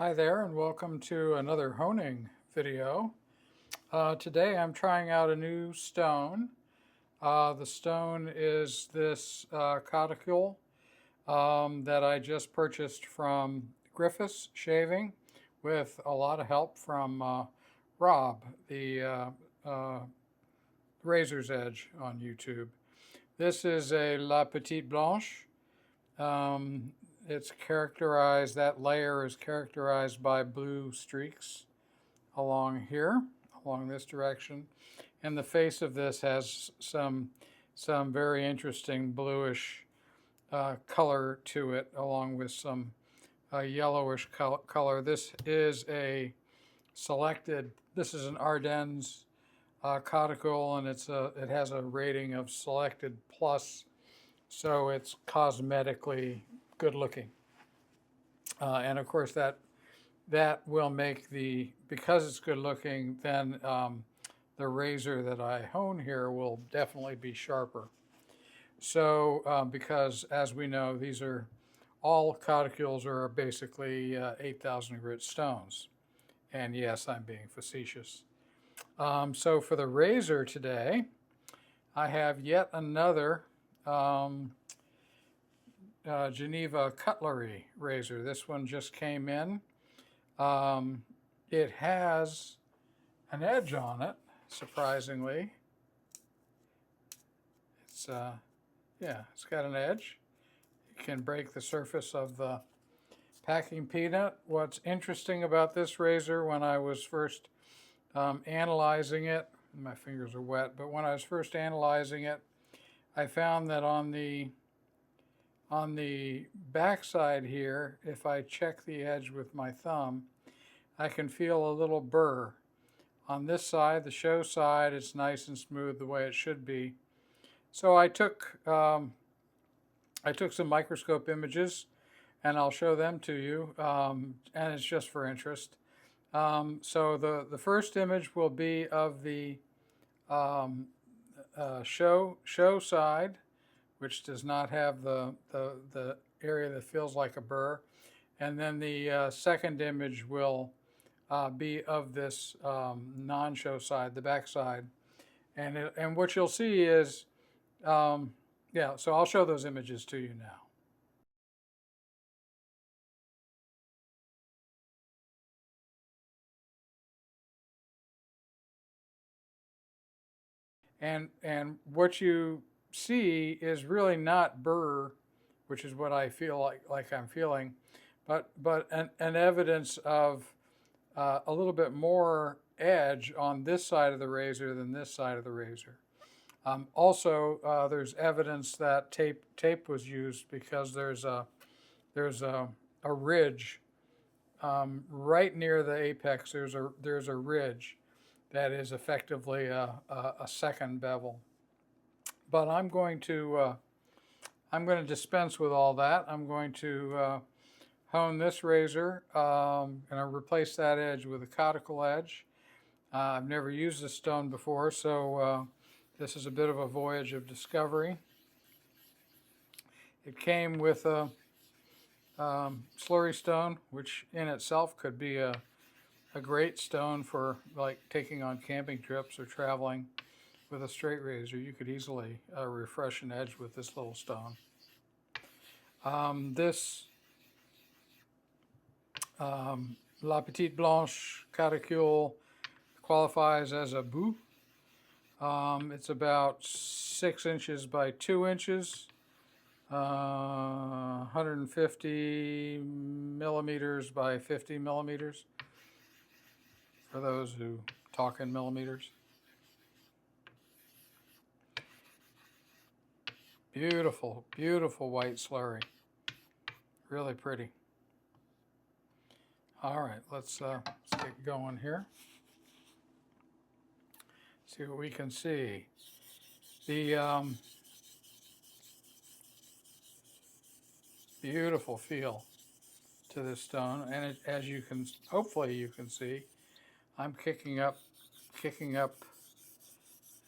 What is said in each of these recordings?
Hi there and welcome to another honing video. Today I'm trying out a new stone. The stone is this Coticule that I just purchased from Griffiths Shaving with a lot of help from Rob, the Razor's Edge on YouTube. This is a La Petite Blanche. It's characterized, that layer is characterized by blue streaks along here, along this direction. And the face of this has some very interesting bluish color to it, along with some yellowish color. This is a selected, this is an Ardennes Coticule, and it has a rating of selected plus, so it's cosmetically good looking. And of course that will make because it's good looking, then the razor that I hone here will definitely be sharper. So because as we know, these are all Coticules are basically 8,000 grit stones. And yes, I'm being facetious. So for the razor today, I have yet another Geneva Cutlery razor. This one just came in. It has an edge on it, surprisingly. It's it's got an edge. It can break the surface of the packing peanut. What's interesting about this razor, when I was first analyzing it, my fingers are wet, but when I was first analyzing it, I found that on the back side here, if I check the edge with my thumb, I can feel a little burr. On this side, the show side, it's nice and smooth the way it should be. So I took some microscope images, and I'll show them to you, and it's just for interest. So the first image will be of the show side, which does not have the area that feels like a burr. And then the second image will be of this non-show side, the back side. And what you'll see is, yeah, so I'll show those images to you now. And what you see is really not burr, which is what I feel like I'm feeling, but an evidence of a little bit more edge on this side of the razor than this side of the razor. Also, there's evidence that tape was used, because there's a ridge right near the apex. There's a ridge that is effectively a second bevel. But I'm going to dispense with all that. I'm going to hone this razor, and I'll replace that edge with a Coticule edge. I've never used this stone before, so this is a bit of a voyage of discovery. It came with a slurry stone, which in itself could be a great stone for like taking on camping trips or traveling with a straight razor. You could easily refresh an edge with this little stone. This La Petite Blanche Coticule qualifies as a bout. It's about 6 inches by 2 inches, 150 millimeters by 50 millimeters, for those who talk in millimeters. Beautiful, beautiful white slurry. Really pretty. All right, let's get going here. See what we can see. The beautiful feel to this stone, and as you can, hopefully you can see, I'm kicking up.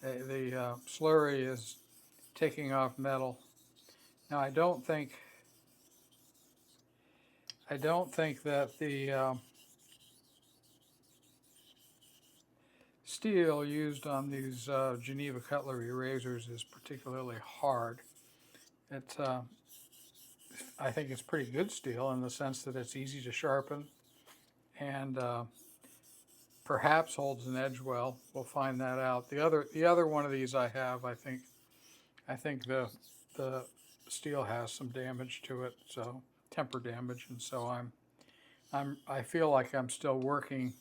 The slurry is taking off metal. Now I don't think I don't think that the steel used on these Geneva Cutlery razors is particularly hard. It, I think it's pretty good steel in the sense that it's easy to sharpen and perhaps holds an edge well. We'll find that out. The other one of these I have, I think the steel has some damage to it, so temper damage, and so I feel like I'm still working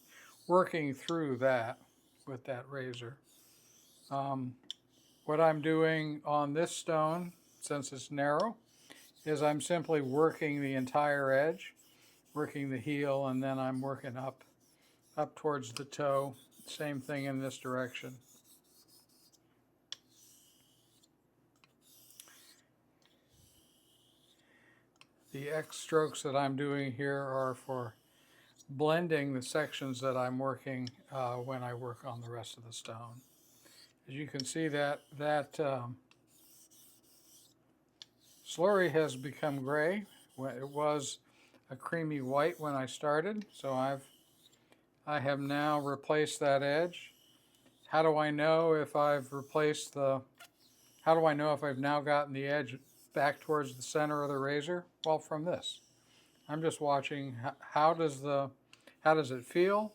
through that with that razor. What I'm doing on this stone, since it's narrow, is I'm simply working the entire edge, working the heel, and then I'm working up towards the toe. Same thing in this direction. The X strokes that I'm doing here are for blending the sections that I'm working when I work on the rest of the stone. As you can see, that slurry has become gray. It was a creamy white when I started, so I have now replaced that edge. How do I know if I've replaced how do I know if I've now gotten the edge back towards the center of the razor? Well, from this. I'm just watching how does it feel,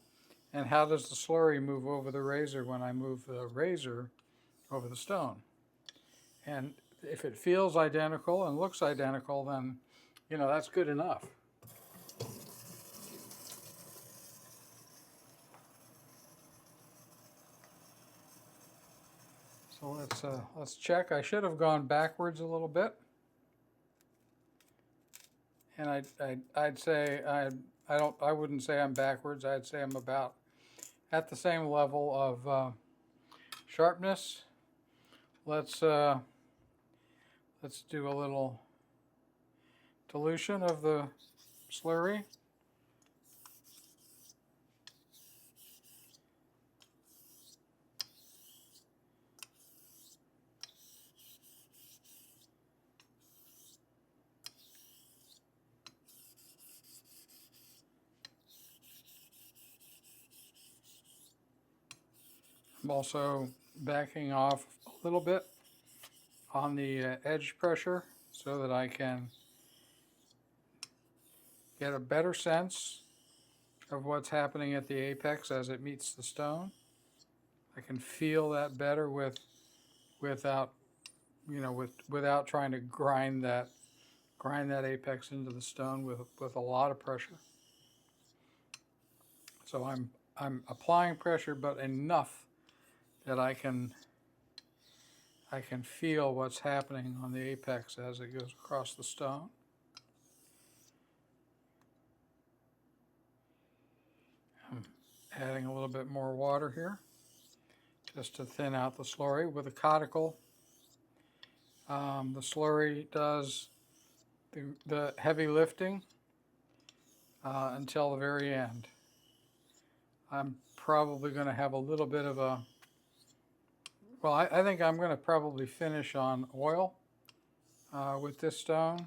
and how does the slurry move over the razor when I move the razor over the stone. And if it feels identical and looks identical, then, you know, that's good enough. So let's check. I should have gone backwards a little bit. And I'd say I wouldn't say I'm backwards. I'd say I'm about at the same level of sharpness. Let's do a little dilution of the slurry. I'm also backing off a little bit on the edge pressure so that I can get a better sense of what's happening at the apex as it meets the stone. I can feel that better without trying to grind that apex into the stone with a lot of pressure. So I'm applying pressure, but enough that I can feel what's happening on the apex as it goes across the stone. I'm adding a little bit more water here just to thin out the slurry. With a Coticule, the slurry does the heavy lifting until the very end. I'm probably going to have a little bit of a, well, I think I'm going to probably finish on oil with this stone.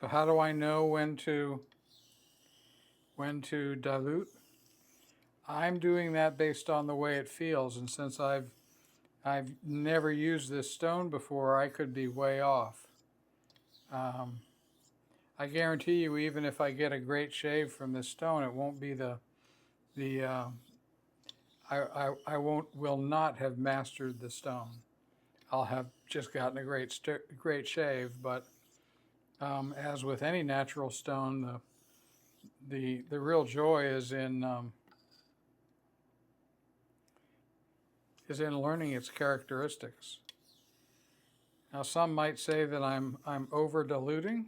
So how do I know when to dilute? I'm doing that based on the way it feels, and since I've never used this stone before, I could be way off. I guarantee you, even if I get a great shave from this stone, it won't be I will not have mastered the stone. I'll have just gotten a great shave, but as with any natural stone, the real joy is in learning its characteristics. Now, some might say that I'm over diluting.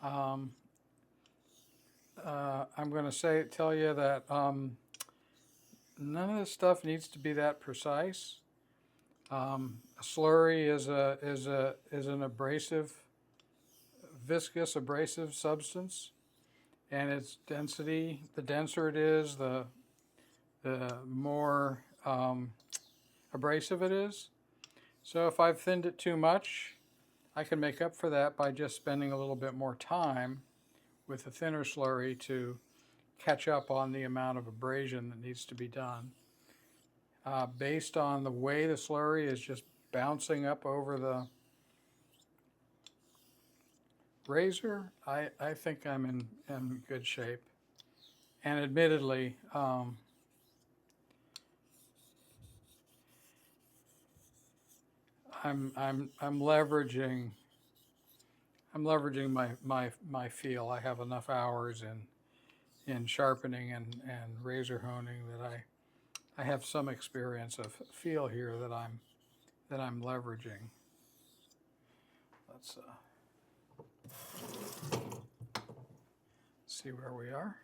I'm going to tell you that none of this stuff needs to be that precise. A slurry is an abrasive, viscous abrasive substance, and its density, the denser it is, the more abrasive it is. So if I've thinned it too much, I can make up for that by just spending a little bit more time with a thinner slurry to catch up on the amount of abrasion that needs to be done. Based on the way the slurry is just bouncing up over the razor, I think I'm in good shape. And admittedly, I'm leveraging my feel. I have enough hours in sharpening and razor honing that I have some experience of feel here that I'm leveraging. Let's see where we are.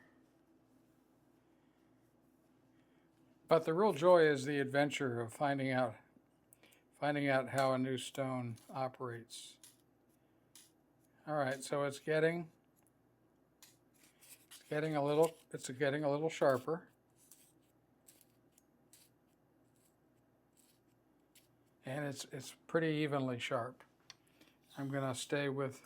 But the real joy is the adventure of finding out how a new stone operates. All right, so it's getting a little sharper. And it's pretty evenly sharp. I'm going to stay with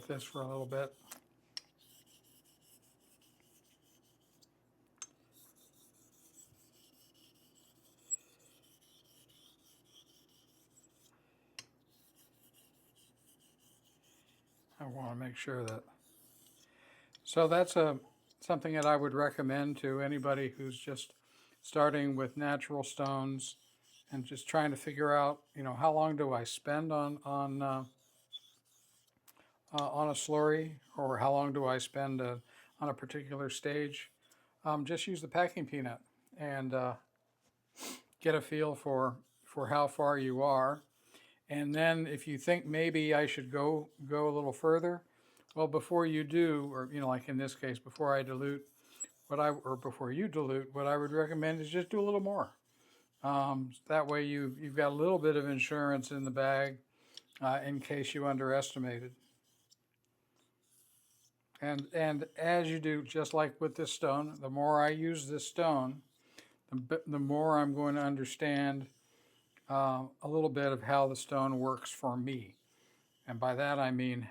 this for a little bit. I want to make sure that. So that's something that I would recommend to anybody who's just starting with natural stones and just trying to figure out, how long do I spend on a slurry, or how long do I spend on a particular stage. Just use the packing peanut and get a feel for how far you are. And then if you think maybe I should go a little further, well, before you do, or like in this case, before I dilute, before you dilute, what I would recommend is just do a little more. That way you've got a little bit of insurance in the bag in case you underestimated. And as you do, just like with this stone, the more I use this stone, the more I'm going to understand a little bit of how the stone works for me. And by that I mean,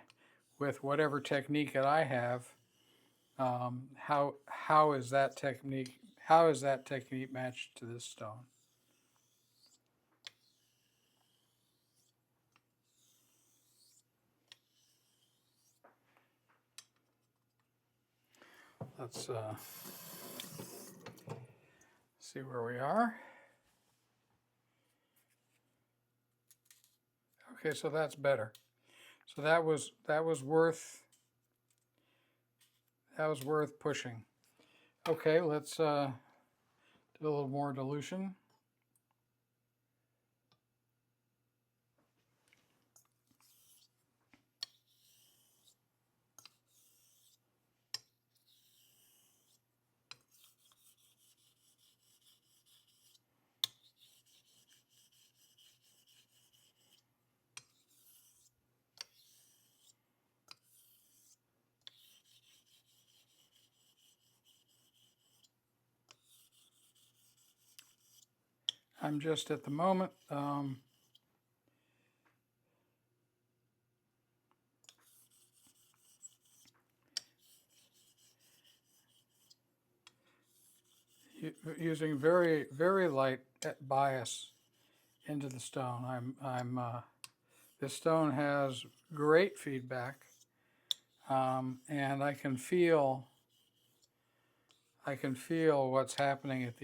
with whatever technique that I have, how is that technique matched to this stone? Let's see where we are. Okay, so that's better. So that was worth pushing. Okay, let's do a little more dilution. I'm just at the moment using very, very light bias into the stone. This stone has great feedback, and I can feel what's happening at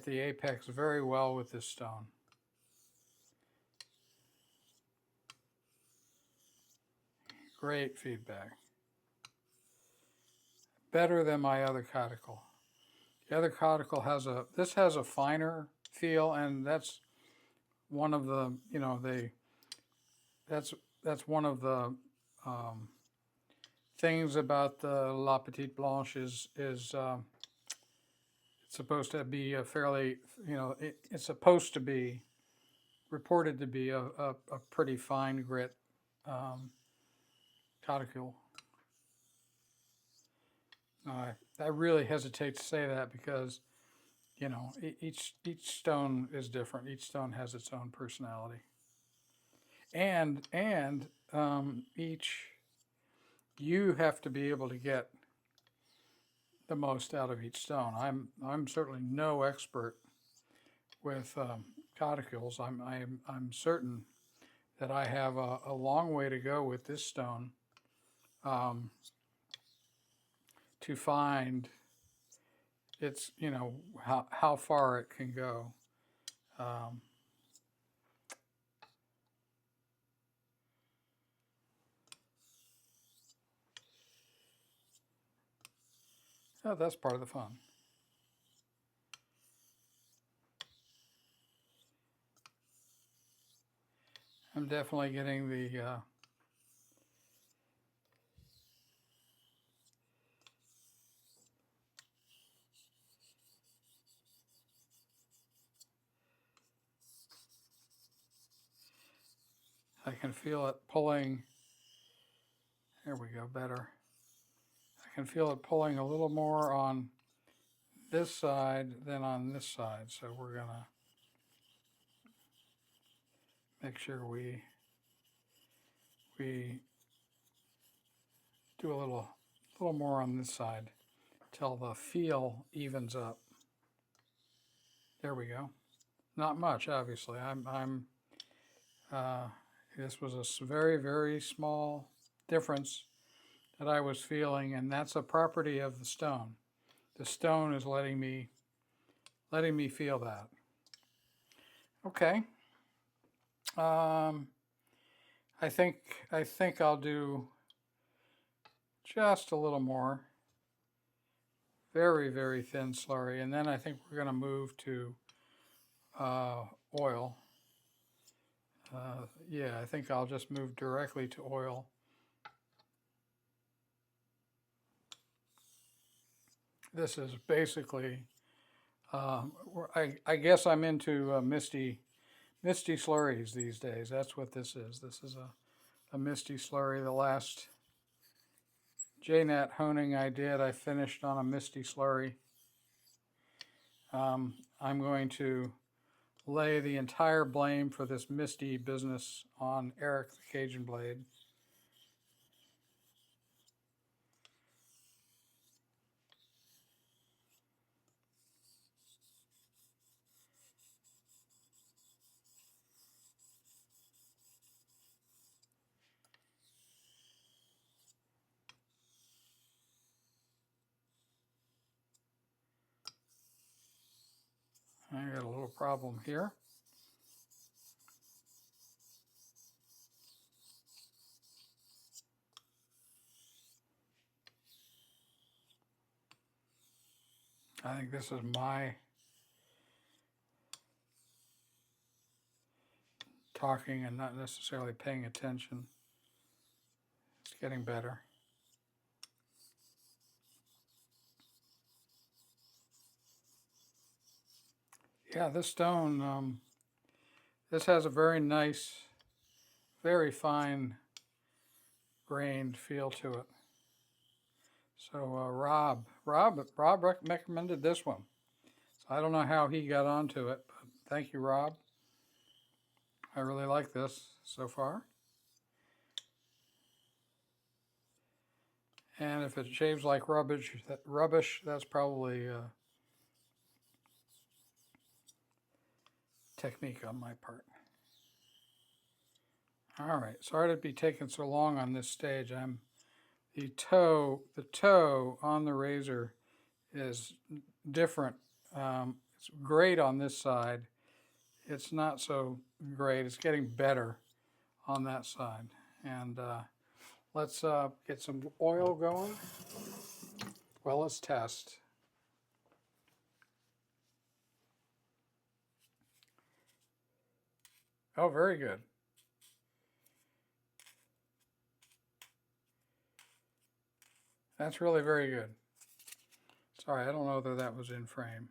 the apex very well with this stone. Great feedback. Better than my other Coticule. The other Coticule has a finer feel, and that's one of the, that's one of the things about the La Petite Blanche is It's supposed to be a fairly, it's supposed to be reported to be a pretty fine grit Coticule. I really hesitate to say that because each stone is different. Each stone has its own personality, and each you have to be able to get the most out of each stone. I'm certainly no expert with Coticules. I'm certain that I have a long way to go with this stone to find its how far it can go. Oh, that's part of the fun. I'm definitely getting the I can feel it pulling. There we go, better. I can feel it pulling a little more on this side than on this side. So we're gonna make sure we do a little more on this side till the feel evens up. There we go. Not much, obviously. This was a very, very small difference that I was feeling, and that's a property of the stone. The stone is letting me feel that. Okay. I think I'll do just a little more. Very, very thin slurry, and then I think we're going to move to oil. Yeah, I think I'll just move directly to oil. This is basically, I guess I'm into misty slurries these days. That's what this is. This is a misty slurry. The last JNet honing I did, I finished on a misty slurry. I'm going to lay the entire blame for this misty business on Eric the Cajun Blade. I got a little problem here. I think this is my talking and not necessarily paying attention. It's getting better. Yeah, this stone, this has a very nice, very fine grained feel to it. So Rob recommended this one. So I don't know how he got onto it, but thank you, Rob. I really like this so far. And if it shaves like rubbish, that's probably technique on my part. All right, sorry to be taking so long on this stage. The toe on the razor is different. It's great on this side. It's not so great. It's getting better on that side. And let's get some oil going. Well, let's test. Oh, very good. That's really very good. Sorry, I don't know that that was in frame.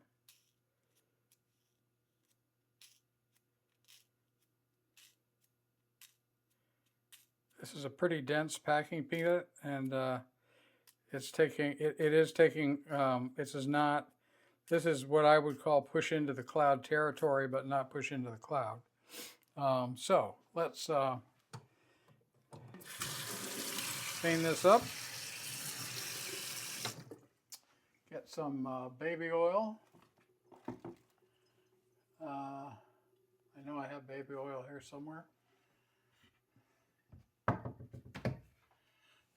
This is a pretty dense packing peanut, and it's taking, it is taking, this is what I would call push into the cloud territory, but not push into the cloud. So let's clean this up. Get some baby oil. I know I have baby oil here somewhere.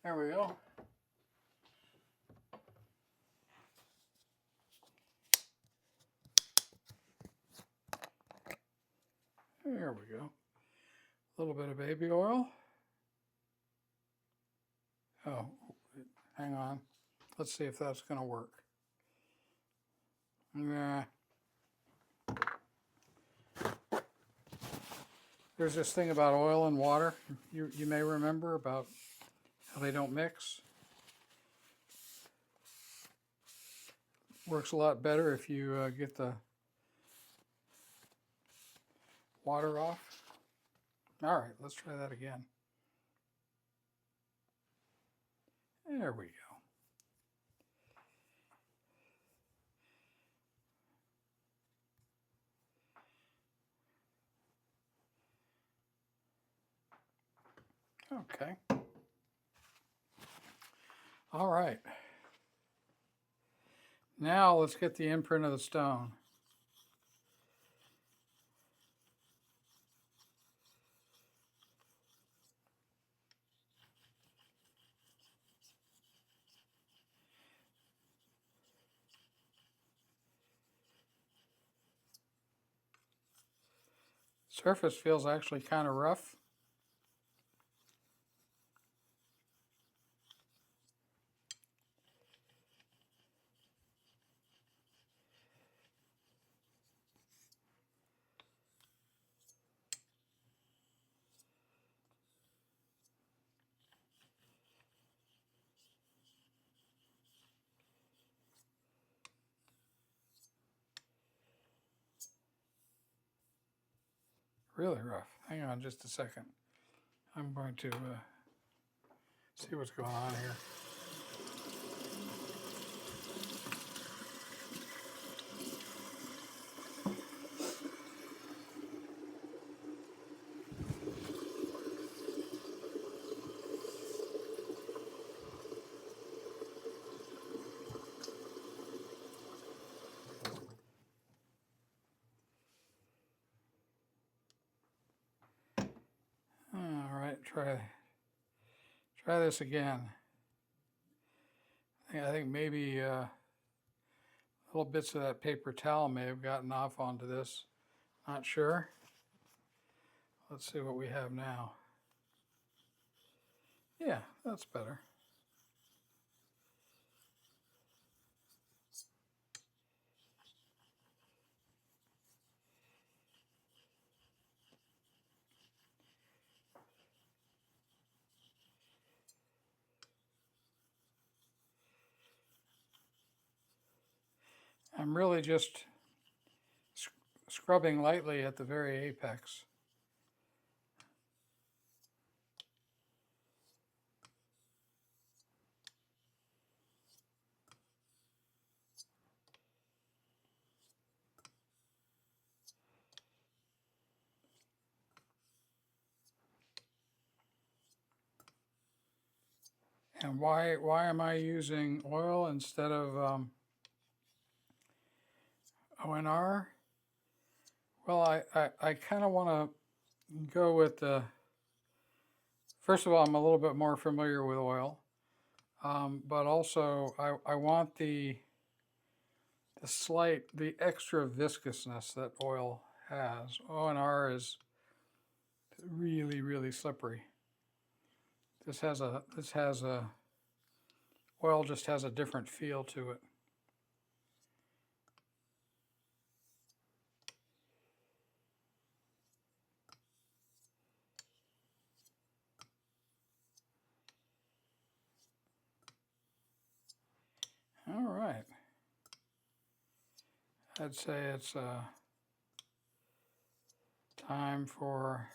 There we go. There we go. A little bit of baby oil. Oh, hang on. Let's see if that's going to work. Nah. There's this thing about oil and water. You may remember about how they don't mix. Works a lot better if you get the water off. All right, let's try that again. There we go. Okay. All right. Now let's get the imprint of the stone. Surface feels actually kind of rough. Really rough. Hang on just a second. I'm going to see what's going on here. All right, try this again. I think maybe little bits of that paper towel may have gotten off onto this. Not sure. Let's see what we have now. Yeah, that's better. I'm really just scrubbing lightly at the very apex. And why am I using oil instead of ONR? Well, I kind of want to go with the, first of all, I'm a little bit more familiar with oil, but also I want the extra viscousness that oil has. ONR is really, really slippery. Oil just has a different feel to it. All right. I'd say it's time for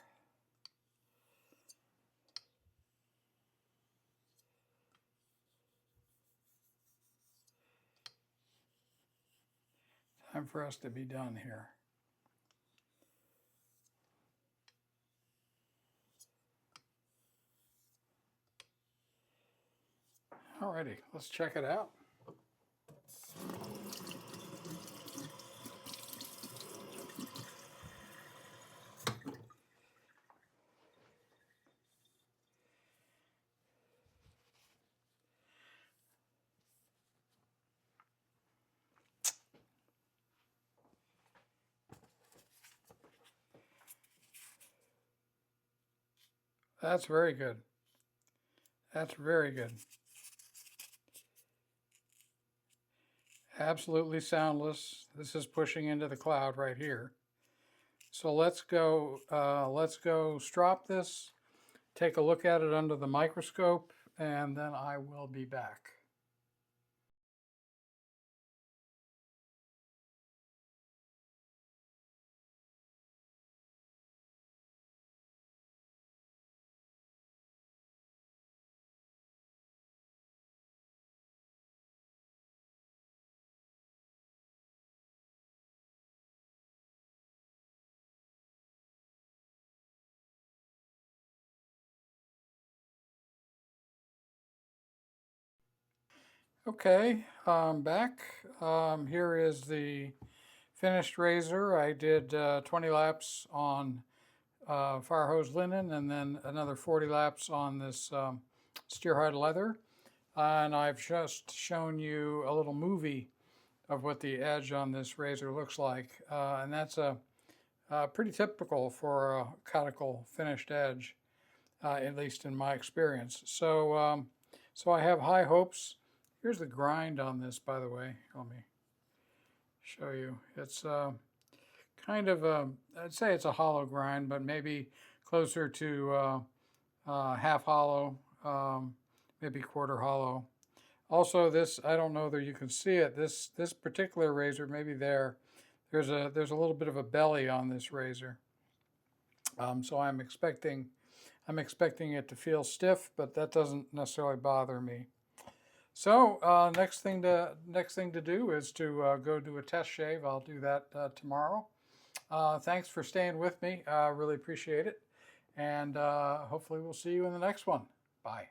Time for us to be done here. Alrighty, let's check it out. That's very good. That's very good. Absolutely soundless. This is pushing into the cloud right here. So let's go strop this, take a look at it under the microscope, and then I will be back. Okay, I'm back. Here is the finished razor. I did 20 laps on fire hose linen and then another 40 laps on this steer hide leather. And I've just shown you a little movie of what the edge on this razor looks like. And that's pretty typical for a cuticle finished edge, at least in my experience. So, so I have high hopes. Here's the grind on this, by the way. Let me show you. It's kind of I'd say it's a hollow grind, but maybe closer to half hollow, maybe quarter hollow. Also, this, I don't know that you can see it. This particular razor, maybe there's a little bit of a belly on this razor. So I'm expecting it to feel stiff, but that doesn't necessarily bother me. So next thing to do is to go do a test shave. I'll do that tomorrow. Thanks for staying with me. I really appreciate it. And hopefully we'll see you in the next one. Bye.